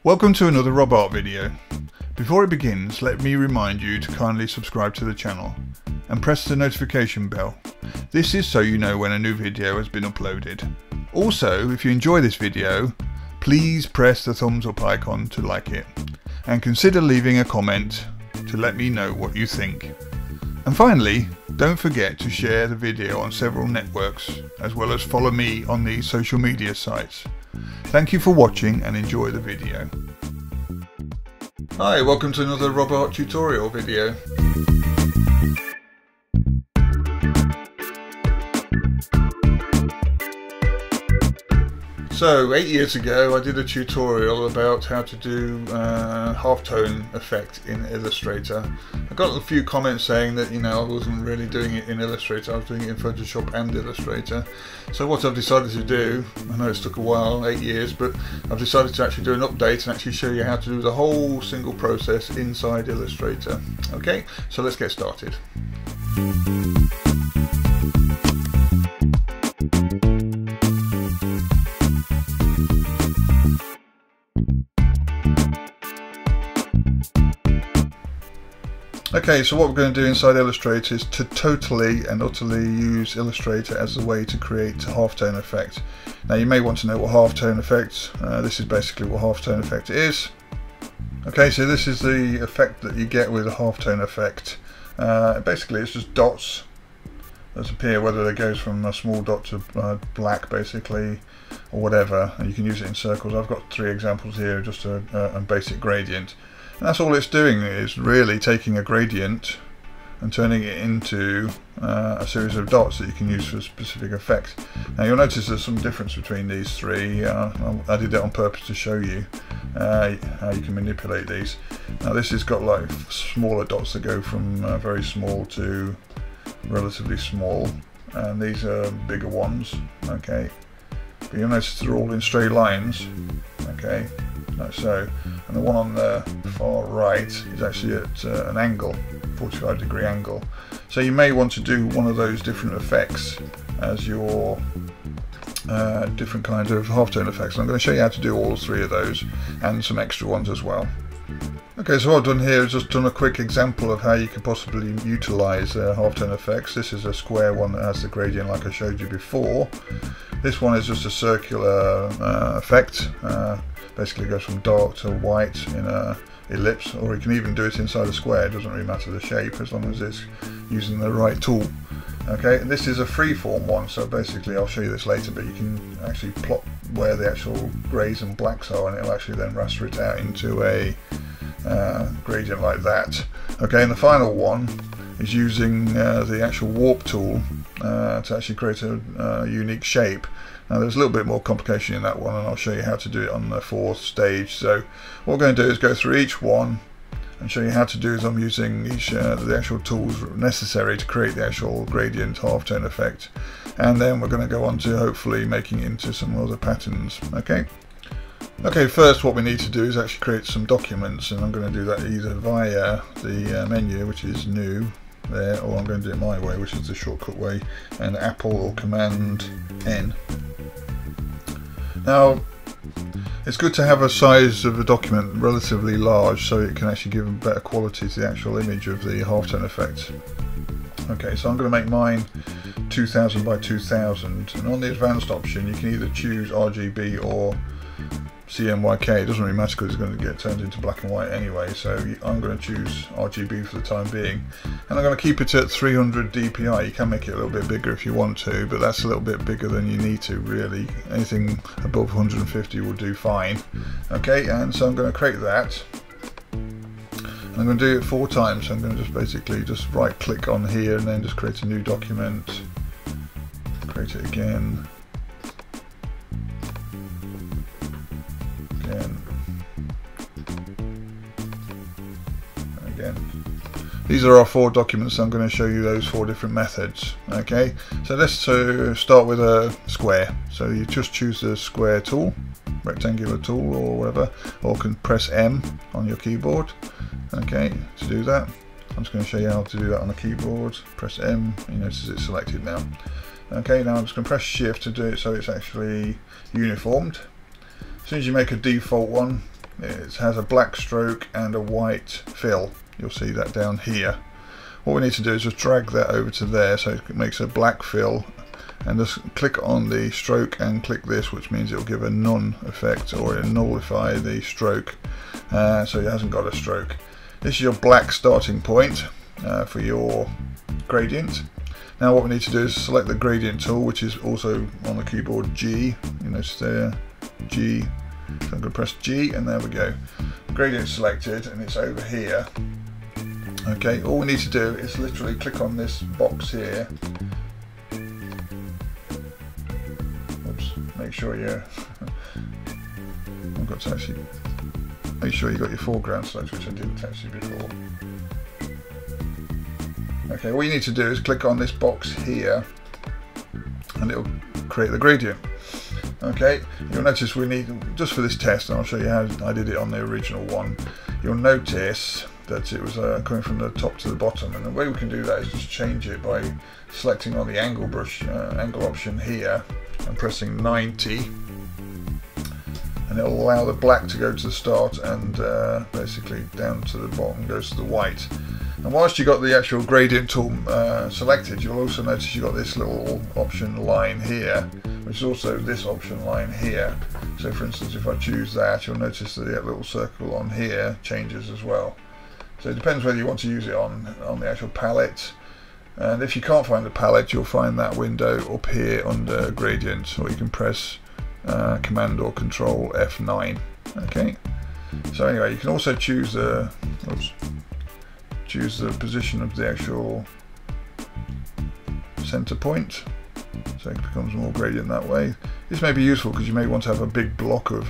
Welcome to another Rob Art video. Before it begins, let me remind you to kindly subscribe to the channel and press the notification bell. This is so you know when a new video has been uploaded. Also, if you enjoy this video, please press the thumbs up icon to like it and consider leaving a comment to let me know what you think. And finally, don't forget to share the video on several networks as well as follow me on the social media sites. Thank you for watching and enjoy the video. Hi, welcome to another Rob Art tutorial video. So 8 years ago I did a tutorial about how to do halftone effect in Illustrator. I got a few comments saying that I wasn't really doing it in Illustrator, I was doing it in Photoshop and Illustrator. So what I've decided to do, I know it's took a while, 8 years, but I've decided to actually do an update and actually show you how to do the whole single process inside Illustrator. Okay, so let's get started. Okay, so what we're going to do inside Illustrator is to totally and utterly use Illustrator as a way to create a halftone effect. Now you may want to know what halftone effect, this is basically what halftone effect is. Okay, so this is the effect that you get with a halftone effect. Basically it's just dots that appear, whether it goes from a small dot to black basically, or whatever, and you can use it in circles. I've got 3 examples here, just a basic gradient. And that's all it's doing, is really taking a gradient and turning it into a series of dots that you can use for a specific effect. Now you'll notice there's some difference between these 3. I did that on purpose to show you how you can manipulate these. Now this has got like smaller dots that go from very small to relatively small, and these are bigger ones. Okay, but you'll notice they're all in straight lines. Okay, like so, and the one on the far right is actually at an angle, 45-degree angle. So you may want to do one of those different effects as your different kinds of halftone effects. And I'm going to show you how to do all 3 of those and some extra ones as well. Okay, so what I've done here is just done a quick example of how you can possibly utilize halftone effects. This is a square one that has the gradient like I showed you before. This one is just a circular effect. Basically goes from dark to white in a ellipse, or you can even do it inside a square. It doesn't really matter the shape as long as it's using the right tool. Okay, and this is a freeform one, so basically I'll show you this later, but you can actually plot where the actual greys and blacks are, and it'll actually then raster it out into a gradient like that. Okay, and the final one is using the actual warp tool to actually create a unique shape. Now there's a little bit more complication in that one, and I'll show you how to do it on the 4th stage. So what we're going to do is go through each one and show you how to do as I'm using each the actual tools necessary to create the actual gradient halftone effect, and then we're going to go on to hopefully making it into some other patterns. Okay, first what we need to do is actually create some documents, and I'm going to do that either via the menu, which is new there, or I'm going to do it my way, which is the shortcut way, and Apple or Command N. Now it's good to have a size of the document relatively large so it can actually give a better quality to the actual image of the halftone effect. Okay, so I'm going to make mine 2000 by 2000, and on the advanced option you can either choose RGB or CMYK. It doesn't really matter because it's going to get turned into black and white anyway, so I'm going to choose RGB for the time being, and I'm going to keep it at 300 dpi. You can make it a little bit bigger if you want to, but that's a little bit bigger than you need to really. Anything above 150 will do fine. Okay, and so I'm going to create that. I'm going to do it 4 times, so I'm going to just basically just right click on here and then just create a new document, create it again, again. These are our 4 documents, so I'm going to show you those 4 different methods. Okay, so let's start with a square. So you just choose the square tool, rectangular tool or whatever, or can press M on your keyboard. Okay, to do that I'm just going to show you how to do that on the keyboard. Press M, you notice it's selected now. Okay, now I'm just going to press Shift to do it so it's actually uniformed. As soon as you make a default one, it has a black stroke and a white fill. You'll see that down here. What we need to do is just drag that over to there so it makes a black fill, and just click on the stroke and click this, which means it will give a none effect, or it'll nullify the stroke, so it hasn't got a stroke. This is your black starting point for your gradient. Now what we need to do is select the gradient tool, which is also on the keyboard G. You notice there, G. So I'm going to press G, and there we go. The gradient selected, and it's over here. Okay, all we need to do is literally click on this box here. Oops, make sure you. I've got to actually make sure you got your foreground selected, which I didn't actually before. Okay, all you need to do is click on this box here, and it'll create the gradient. Okay, you'll notice we need, just for this test, and I'll show you how I did it on the original one, you'll notice that it was coming from the top to the bottom, and the way we can do that is just change it by selecting on the angle brush, angle option here, and pressing 90, and it'll allow the black to go to the start, and basically down to the bottom goes to the white. And whilst you've got the actual gradient tool selected, you'll also notice you've got this little option line here, which is also this option line here. So for instance, if I choose that, you'll notice that the little circle on here changes as well. So it depends whether you want to use it on the actual palette. And if you can't find the palette, you'll find that window up here under gradient, or you can press Command or Control F9. Okay. So anyway, you can also choose the position of the actual center point, so it becomes more gradient that way. This may be useful because you may want to have a big block of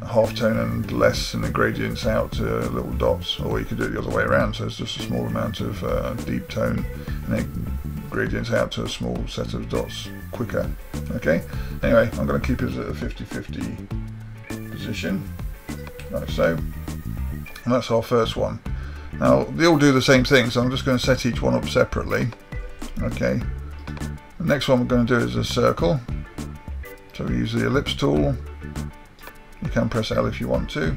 halftone and less in the gradients out to little dots, or you could do it the other way around, so it's just a small amount of deep tone and then gradients out to a small set of dots quicker. Okay, anyway, I'm going to keep it at a 50-50 position, like so, and that's our first one. Now they all do the same thing, so I'm just going to set each one up separately. Okay, the next one we're going to do is a circle, so we use the ellipse tool. You can press L if you want to.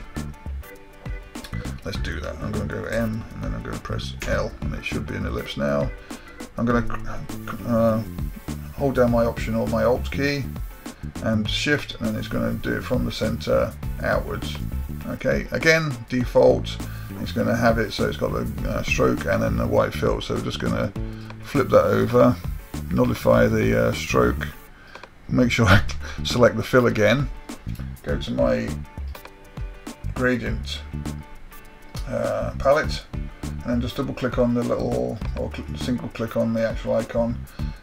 Let's do that. I'm going to go M, and then I'm going to press L, and it should be an ellipse now. I'm going to hold down my Option or my Alt key and Shift, and then it's going to do it from the center outwards. Okay, again, default, it's going to have it so it's got the stroke and then the white fill, so we're just going to flip that over, nullify the stroke, make sure I select the fill again, go to my gradient palette, and then just double click on the little, or single click on the actual icon.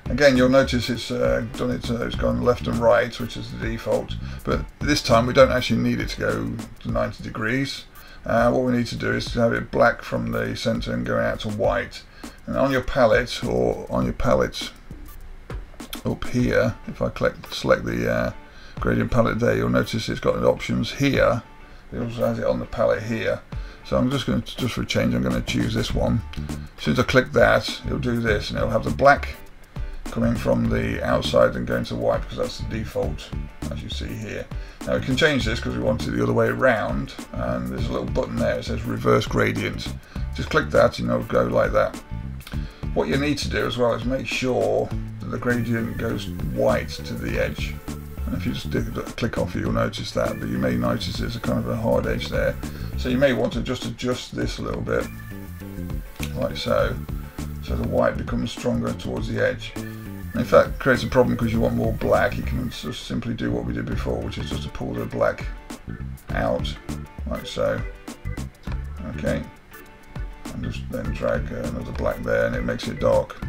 Again, you'll notice it's done it, it's gone left and right, which is the default, but this time we don't actually need it to go to 90 degrees. What we need to do is to have it black from the center and go out to white. And on your palette, or on your palette up here, if I select the gradient palette there, you'll notice it's got the options here. It also has it on the palette here. So I'm just going to, just for a change, I'm going to choose this one. As soon as I click that, it'll do this, and it'll have the black coming from the outside and going to white, because that's the default, as you see here. Now we can change this because we want it the other way around, and there's a little button there that says reverse gradient. Just click that and it'll go like that. What you need to do as well is make sure that the gradient goes white to the edge. And if you just click off it, you'll notice that, but you may notice there's a kind of a hard edge there. So you may want to just adjust this a little bit, like so, so the white becomes stronger towards the edge. And if that creates a problem because you want more black, you can just simply do what we did before, which is just to pull the black out, like so. Okay, and just then drag another black there, and it makes it dark.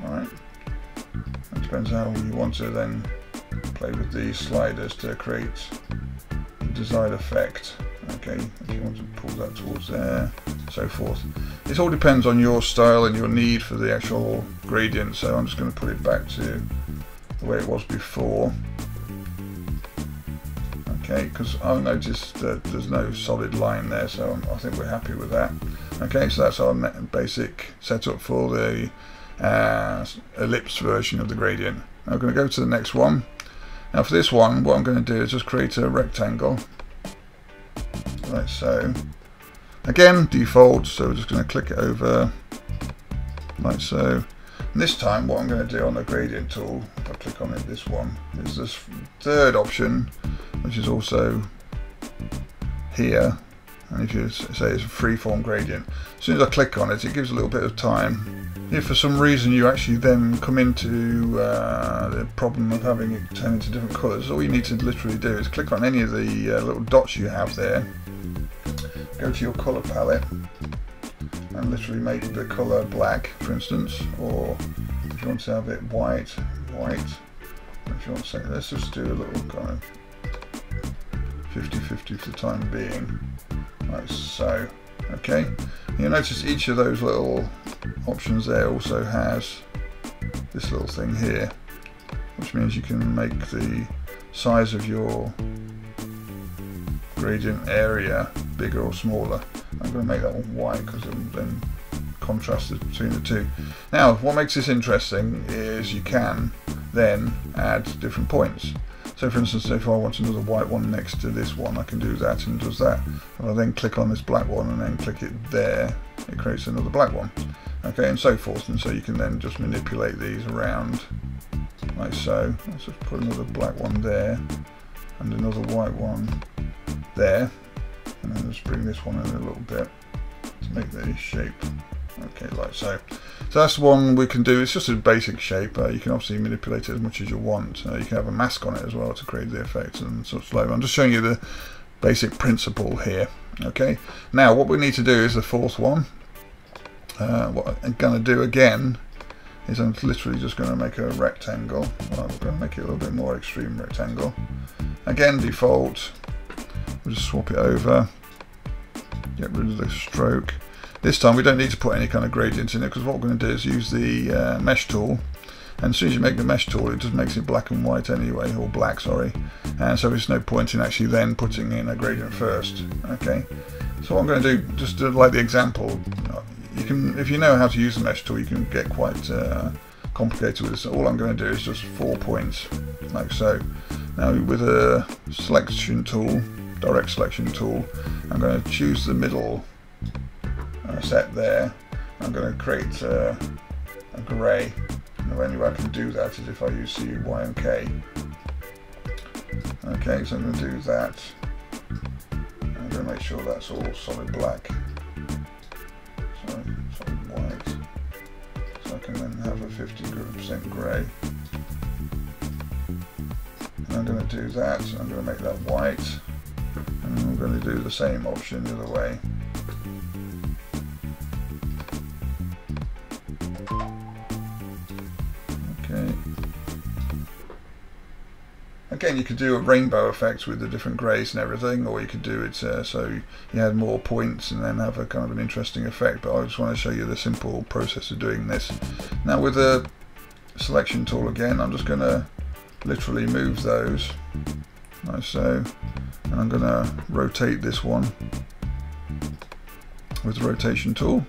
Alright, it depends how you want to then play with these sliders to create the desired effect. Okay, if you want to pull that towards there, so forth. It all depends on your style and your need for the actual gradient, so I'm just going to put it back to the way it was before. Okay, because I've noticed that there's no solid line there, so I think we're happy with that. Okay, so that's our basic setup for the ellipse version of the gradient. Now I'm going to go to the next one. Now for this one, what I'm going to do is just create a rectangle. like so. Again, default, so we're just going to click it over like so. And this time what I'm going to do on the gradient tool, if I click on it, this one, is this third option, which is also here. And if you say it's a freeform gradient, as soon as I click on it, it gives a little bit of time. If for some reason you actually then come into the problem of having it turn into different colours, all you need to literally do is click on any of the little dots you have there, go to your colour palette, and literally make the colour black, for instance, or if you want to have it white. If you want to say, let's just do a little kind of 50-50 for the time being, like so. Okay, you'll notice each of those little options there also has this little thing here, which means you can make the size of your gradient area bigger or smaller. I'm going to make that one white because it will then contrast between the two. Now, what makes this interesting is you can then add different points. So for instance, if I want another white one next to this one, I can do that, and it does that. If I then click on this black one and then click it there, it creates another black one. Okay, and so forth. And so you can then just manipulate these around like so. Let's just put another black one there and another white one there, and then just bring this one in a little bit to make the shape. Okay, like so. So that's the one we can do. It's just a basic shape. You can obviously manipulate it as much as you want. You can have a mask on it as well to create the effects and such like. I'm just showing you the basic principle here. Okay. Now what we need to do is the fourth one. What I'm going to do again is I'm literally just going to make a rectangle. Well, we're going to make it a little bit more extreme rectangle. Again, default. We'll just swap it over. Get rid of the stroke. This time we don't need to put any kind of gradient in it, because what we're going to do is use the mesh tool, and as soon as you make the mesh tool, it just makes it black and white anyway, or black, sorry, and so there's no point in actually then putting in a gradient first. Okay, so what I'm going to do, just to, like the example, you can, if you know how to use the mesh tool, you can get quite complicated with this. All I'm going to do is just 4 points, like so. Now with a selection tool, direct selection tool, I'm going to choose the middle set there. I'm going to create a grey. The only way I can do that is if I use C, Y and K. Okay, so I'm going to do that. I'm going to make sure that's all solid black. So solid white. So I can then have a 50% grey. And I'm going to do that. So I'm going to make that white. And I'm going to do the same option the other way. Again, you could do a rainbow effect with the different greys and everything, or you could do it so you had more points and then have a kind of an interesting effect, but I just want to show you the simple process of doing this. Now with the selection tool again, I'm just going to literally move those like so, and I'm going to rotate this one with the rotation tool.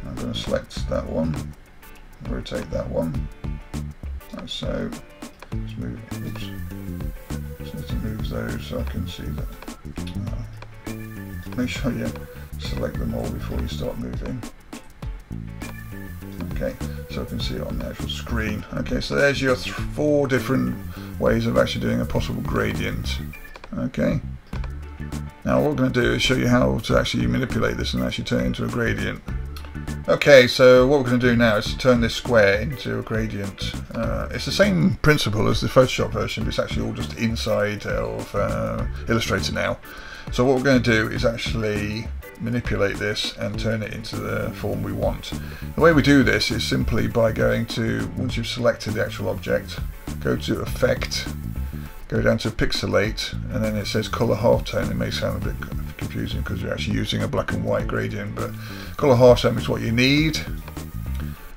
I'm going to select that one, rotate that one like so. Let's move, oops. Just need to move those so I can see that. Make sure you select them all before you start moving. Okay, so I can see it on the actual screen. Okay, so there's your 4 different ways of actually doing a possible gradient. Okay. Now what we're going to do is show you how to actually manipulate this and actually turn it into a gradient. Okay, so what we're going to do now is to turn this square into a gradient. It's the same principle as the Photoshop version, but it's actually all just inside of Illustrator now. So what we're going to do is actually manipulate this and turn it into the form we want. The way we do this is simply by going to, once you've selected the actual object, go to Effect, go down to Pixelate, and then it says Color Halftone. It may sound a bit confusing because you're actually using a black and white gradient, but Color Halftone is what you need,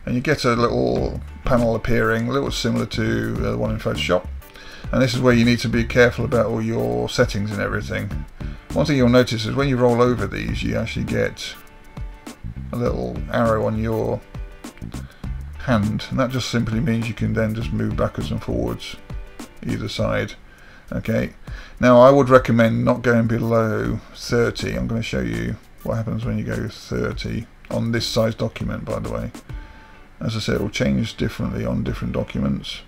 and you get a little panel appearing, a little similar to the one in Photoshop, and this is where you need to be careful about all your settings and everything. One thing you'll notice is when you roll over these, you actually get a little arrow on your hand, and that just simply means you can then just move backwards and forwards either side, Okay, now I would recommend not going below 30. I'm going to show you what happens when you go 30 on this size document, by the way. As I said, it will change differently on different documents.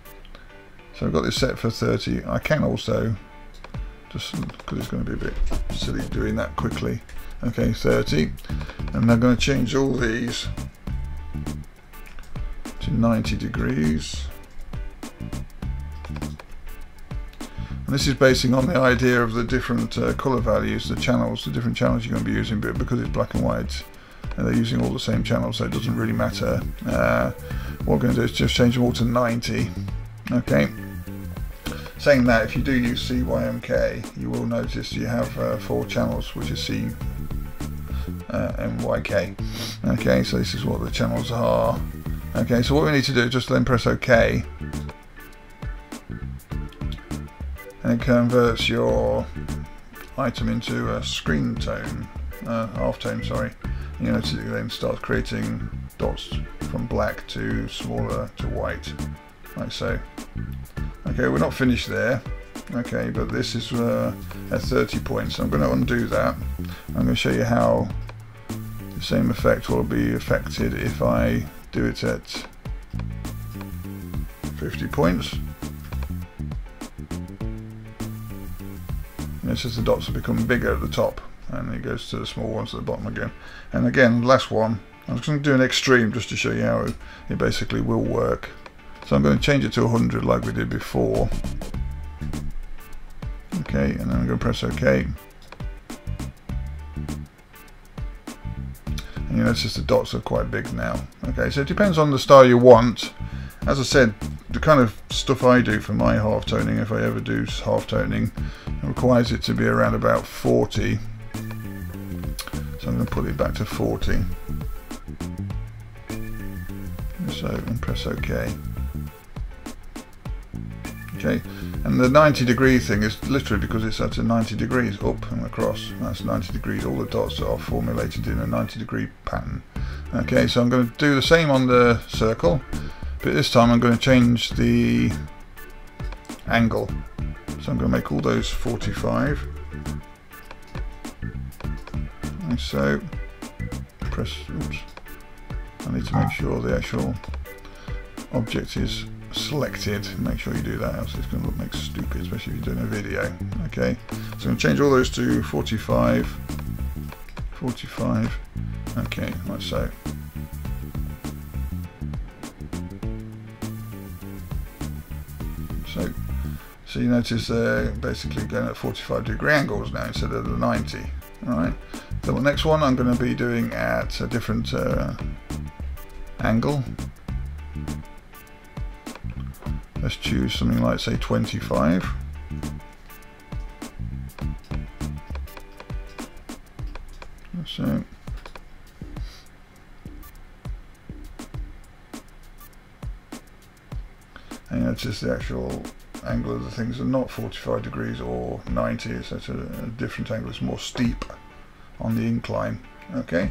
So I've got this set for 30. I can also, just because it's going to be a bit silly doing that quickly. Okay, 30. And I'm going to change all these to 90 degrees. And this is basing on the idea of the different colour values, the channels, the different channels you're going to be using, but because it's black and white, and they're using all the same channels, so it doesn't really matter. What we're going to do is just change them all to 90. Okay. Saying that, if you do use CYMK, you will notice you have 4 channels, which is C, M, Y, K. Okay, so this is what the channels are. Okay, so what we need to do is just then press OK, and it converts your item into a screen tone, halftone, sorry. You notice it then starts creating dots from black to smaller to white, like so. Okay, we're not finished there. Okay, but this is at 30 points. So I'm going to undo that. I'm going to show you how the same effect will be affected if I do it at 50 points. It's just the dots have become bigger at the top, and it goes to the small ones at the bottom again. And again, last one, I'm just going to do an extreme just to show you how it basically will work. So I'm going to change it to 100 like we did before. Okay, and then I'm going to press OK. And you notice the dots are quite big now. Okay, so it depends on the style you want. As I said, the kind of stuff I do for my half toning, if I ever do half toning, requires it to be around about 40. So I'm going to put it back to 40. So, and press OK. Okay, and the 90 degree thing is literally because it's at a 90 degrees up and across. That's 90 degrees. All the dots are formulated in a 90 degree pattern. Okay, so I'm going to do the same on the circle, but this time I'm going to change the angle. So I'm going to make all those 45. And so press, oops, I need to make sure the actual object is selected. Make sure you do that, else it's going to look stupid, especially if you're doing a video. Okay, so I'm going to change all those to 45. 45. Okay, like so. So you notice they're basically going at 45 degree angles now instead of the 90. Alright, so the next one I'm going to be doing at a different angle. Let's choose something like, say, 25. So, and notice the actual angle of the things are not 45 degrees or 90, it's at a different angle, it's more steep on the incline. Okay,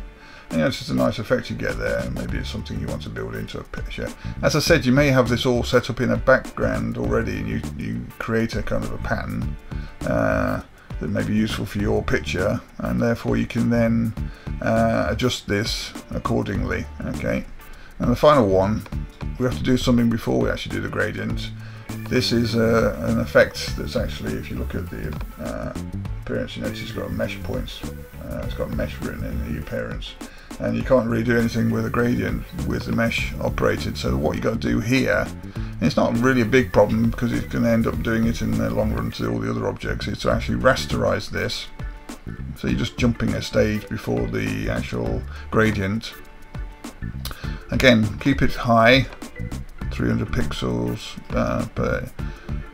and it's just a nice effect you get there, and maybe it's something you want to build into a picture. As I said, you may have this all set up in a background already, and you create a kind of a pattern that may be useful for your picture, and therefore you can then adjust this accordingly. Okay, and the final one, we have to do something before we actually do the gradient. This is an effect that's actually, if you look at the appearance, you notice it's got mesh points. It's got mesh written in the appearance, and you can't really do anything with a gradient with the mesh operated. So what you got to do here, and it's not really a big problem because it's going to end up doing it in the long run to all the other objects, is to actually rasterize this. So you're just jumping a stage before the actual gradient. Again, keep it high, 300 pixels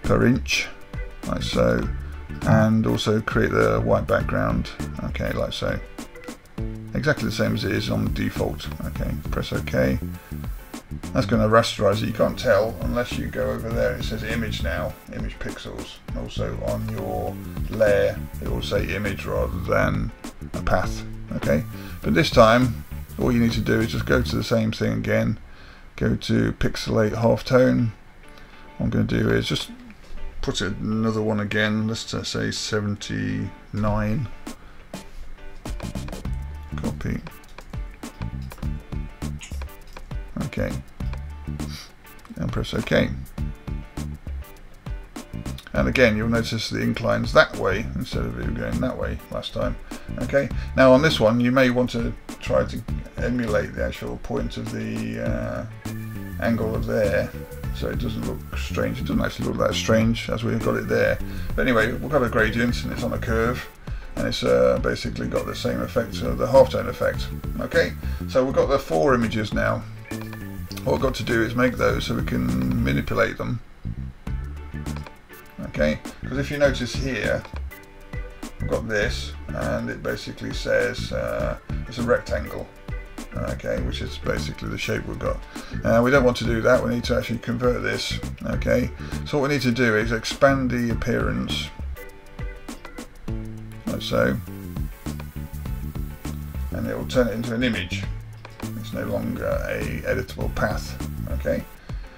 per inch, like so, and also create the white background. Okay, like so, exactly the same as it is on default. Okay, press OK. That's going to rasterize it. You can't tell unless you go over there. It says image now, image pixels. And also on your layer, it will say image rather than a path. Okay, but this time, all you need to do is just go to the same thing again. Go to pixelate halftone. What I'm going to do is just put another one again. Let's say 79. Copy. Okay. And press OK. And again, you'll notice the incline's that way instead of it going that way last time. Okay. Now on this one, you may want to try to emulate the actual point of the angle of there, so it doesn't look strange. It doesn't actually look that strange as we've got it there. But anyway, we've got a gradient and it's on a curve, and it's basically got the same effect, the halftone effect. Okay, so we've got the 4 images now. What we've got to do is make those so we can manipulate them. Okay, because if you notice here, we've got this, and it basically says it's a rectangle. Okay, which is basically the shape we've got. We don't want to do that. We need to actually convert this. Okay, so what we need to do is expand the appearance, like so, and it will turn it into an image. It's no longer a editable path. Okay,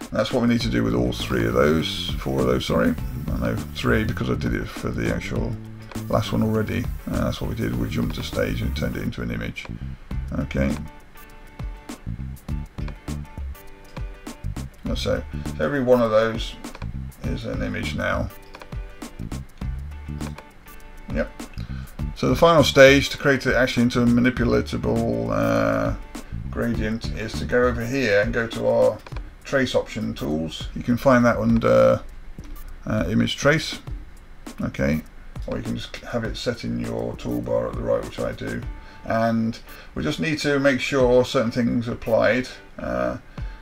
and that's what we need to do with all 4 of those. Sorry, I know 3 because I did it for the actual last one already. That's what we did. We jumped a stage and turned it into an image. Okay. So every one of those is an image now. Yep. So the final stage to create it actually into a manipulatable gradient is to go over here and go to our trace option tools. You can find that under image trace. Okay. Or you can just have it set in your toolbar at the right, which I do. And we just need to make sure certain things are applied.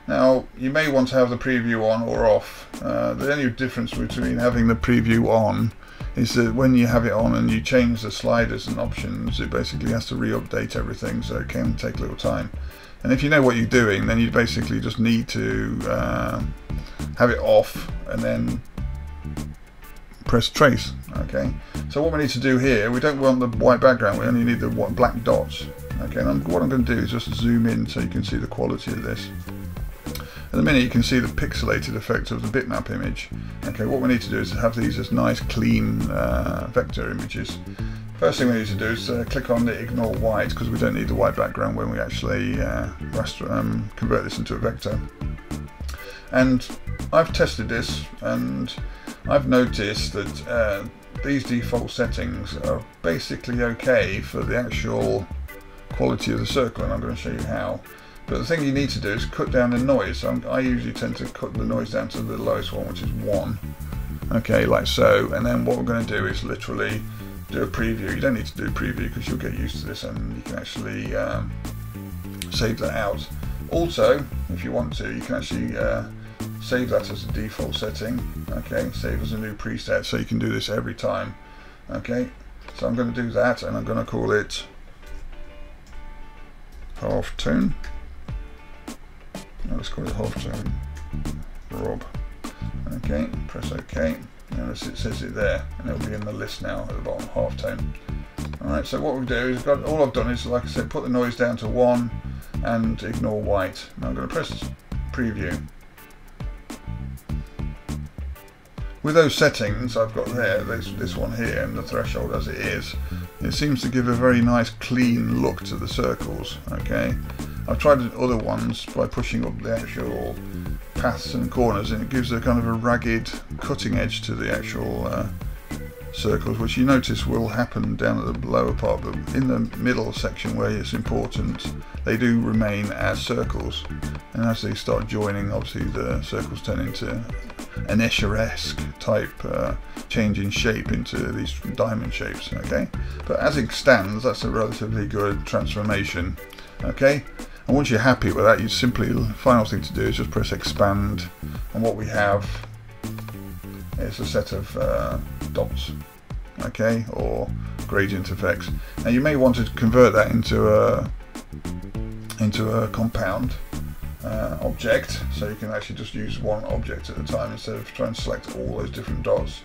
Now you may want to have the preview on or off. The only difference between having the preview on is that when you have it on and you change the sliders and options, it basically has to re-update everything, so it can take a little time. And if you know what you're doing, then you basically just need to have it off and then press trace. Okay, so what we need to do here, we don't want the white background, we only need the black dots. Okay, and what I'm going to do is just zoom in so you can see the quality of this. In a minute you can see the pixelated effect of the bitmap image. Okay, what we need to do is have these as nice clean vector images. First thing we need to do is click on the ignore white, because we don't need the white background when we actually convert this into a vector. And I've tested this and I've noticed that these default settings are basically okay for the actual quality of the circle, and I'm going to show you how. But the thing you need to do is cut down the noise. I usually tend to cut the noise down to the lowest one, which is 1. Okay, like so. And then what we're going to do is literally do a preview. You don't need to do a preview because you'll get used to this, and you can actually save that out. Also, if you want to, you can actually save that as a default setting. Okay, save as a new preset, so you can do this every time. Okay, so I'm going to do that, and I'm going to call it halftone. Let's call it halftone Rob. Okay, press OK. Notice it says it there, and it'll be in the list now at the bottom, halftone. Alright, so what we do is all I've done is, like I said, put the noise down to 1 and ignore white. Now I'm going to press preview. With those settings I've got there, this one here, and the threshold as it is, it seems to give a very nice clean look to the circles. Okay, I've tried other ones by pushing up the actual paths and corners, and it gives a kind of a ragged cutting edge to the actual circles, which you notice will happen down at the lower part, but in the middle section where it's important, they do remain as circles, and as they start joining, obviously the circles turn into an Escher-esque type change in shape into these diamond shapes. Okay, but as it stands, that's a relatively good transformation. Okay, and once you're happy with that, you simply, the final thing to do is just press expand, and what we have is a set of dots, okay, or gradient effects. Now you may want to convert that into a compound object, so you can actually just use one object at a time instead of trying to select all those different dots.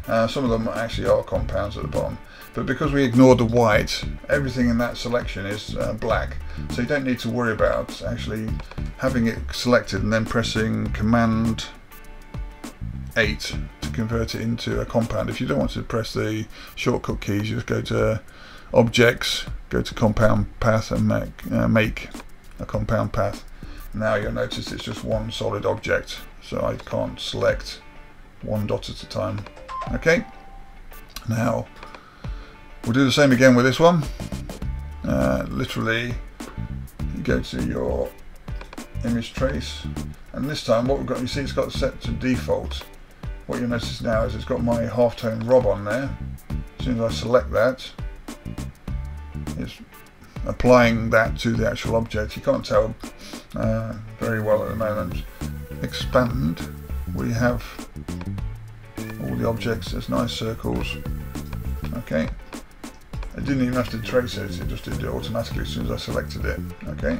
Some of them actually are compounds at the bottom, but because we ignored the white, everything in that selection is black, so you don't need to worry about actually having it selected and then pressing Command 8 to convert it into a compound. If you don't want to press the shortcut keys, you just go to Objects, go to Compound Path and make a compound path. Now you'll notice it's just one solid object, so I can't select one dot at a time. Okay, now we'll do the same again with this one. Literally, you go to your image trace, and this time what we've got, you see it's got set to default. What you'll notice now is it's got my halftone Rob on there. As soon as I select that, it's applying that to the actual object. You can't tell very well at the moment. Expand, we have all the objects as nice circles. Okay, I didn't even have to trace it, it just did it automatically as soon as I selected it. Okay,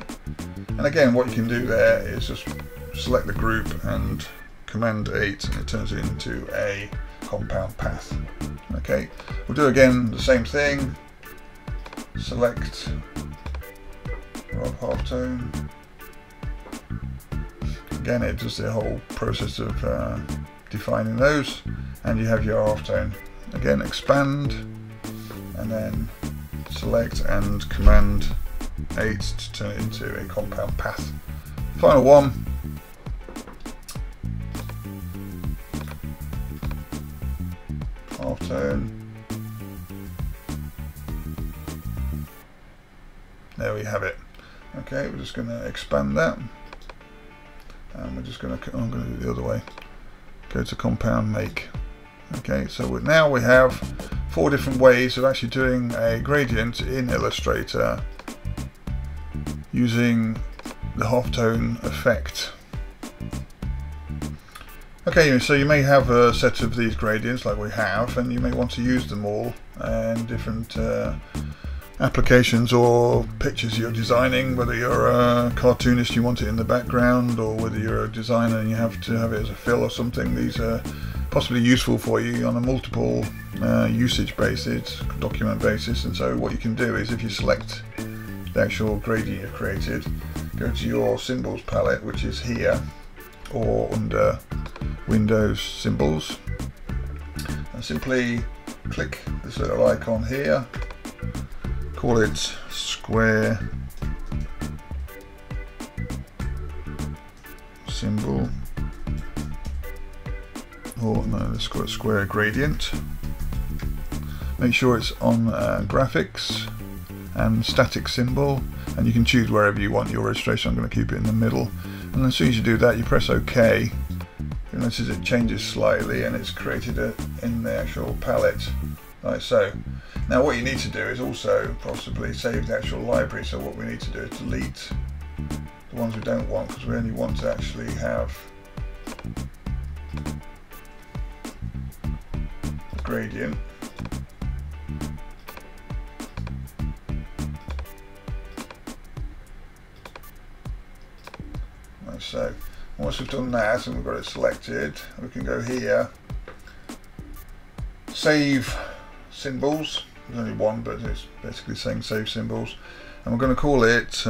and again what you can do there is just select the group and Command 8 and it turns it into a compound path. Okay, we'll do again the same thing. Select Rob halftone. Again, it does the whole process of defining those, and you have your halftone. Again, expand, and then select and Command 8 to turn it into a compound path. Final one. Halftone. There we have it. Okay, we're just going to expand that, and we're just going to, I'm going to do it the other way. Go to Compound Make. Okay, so now we have 4 different ways of actually doing a gradient in Illustrator using the halftone effect. Okay, so you may have a set of these gradients like we have, and you may want to use them all in different applications or pictures you're designing, whether you're a cartoonist, you want it in the background, or whether you're a designer and you have to have it as a fill or something. These are possibly useful for you on a multiple usage basis, document basis. And so what you can do is, if you select the actual gradient you've created, go to your symbols palette, which is here, or under Windows Symbols, and simply click this little icon here, call it square symbol, or no, let's call it square gradient. Make sure it's on graphics and static symbol, and you can choose wherever you want your registration. I'm going to keep it in the middle, and as soon as you do that, you press OK. You'll notice it changes slightly, and it's created it in the actual palette, like so. Now what you need to do is also possibly save the actual library, so what we need to do is delete the ones we don't want, because we only want to actually have the gradient. Like so. Once we've done that and we've got it selected, we can go here, save symbols. There's only one, but it's basically saying save symbols, and we're going to call it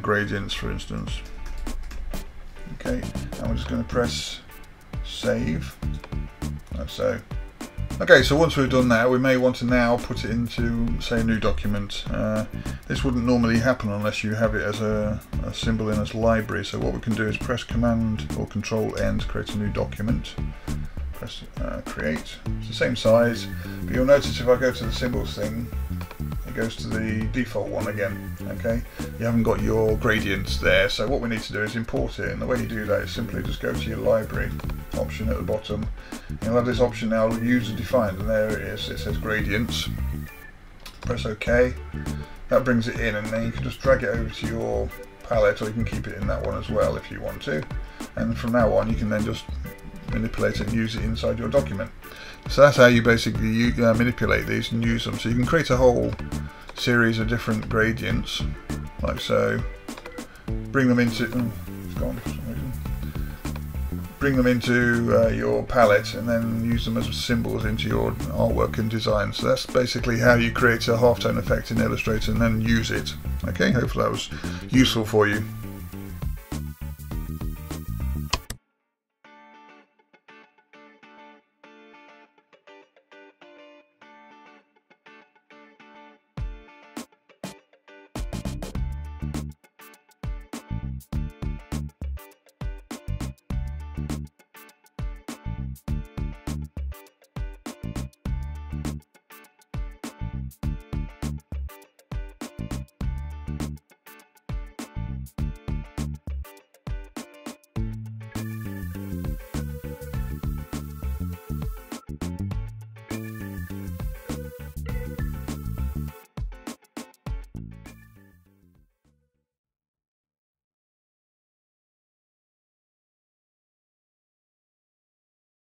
gradients, for instance. Okay, and we're just going to press save, like so. Okay, so once we've done that, we may want to now put it into, say, a new document. This wouldn't normally happen unless you have it as a symbol in its library. So what we can do is press Command or Control N to create a new document. Press create. It's the same size, but you'll notice if I go to the symbols thing, it goes to the default one again. Okay, you haven't got your gradients there, so what we need to do is import it, and the way you do that is simply just go to your library option at the bottom. You'll have this option now, user defined, and there it is. It says gradients. Press OK. That brings it in, and then you can just drag it over to your palette, or you can keep it in that one as well if you want to. And from now on, you can then just manipulate it and use it inside your document. So that's how you basically manipulate these and use them. So you can create a whole series of different gradients, like so. Bring them into it's gone for some reason. Bring them into your palette, and then use them as symbols into your artwork and design. So that's basically how you create a halftone effect in Illustrator and then use it. Okay, hopefully that was useful for you.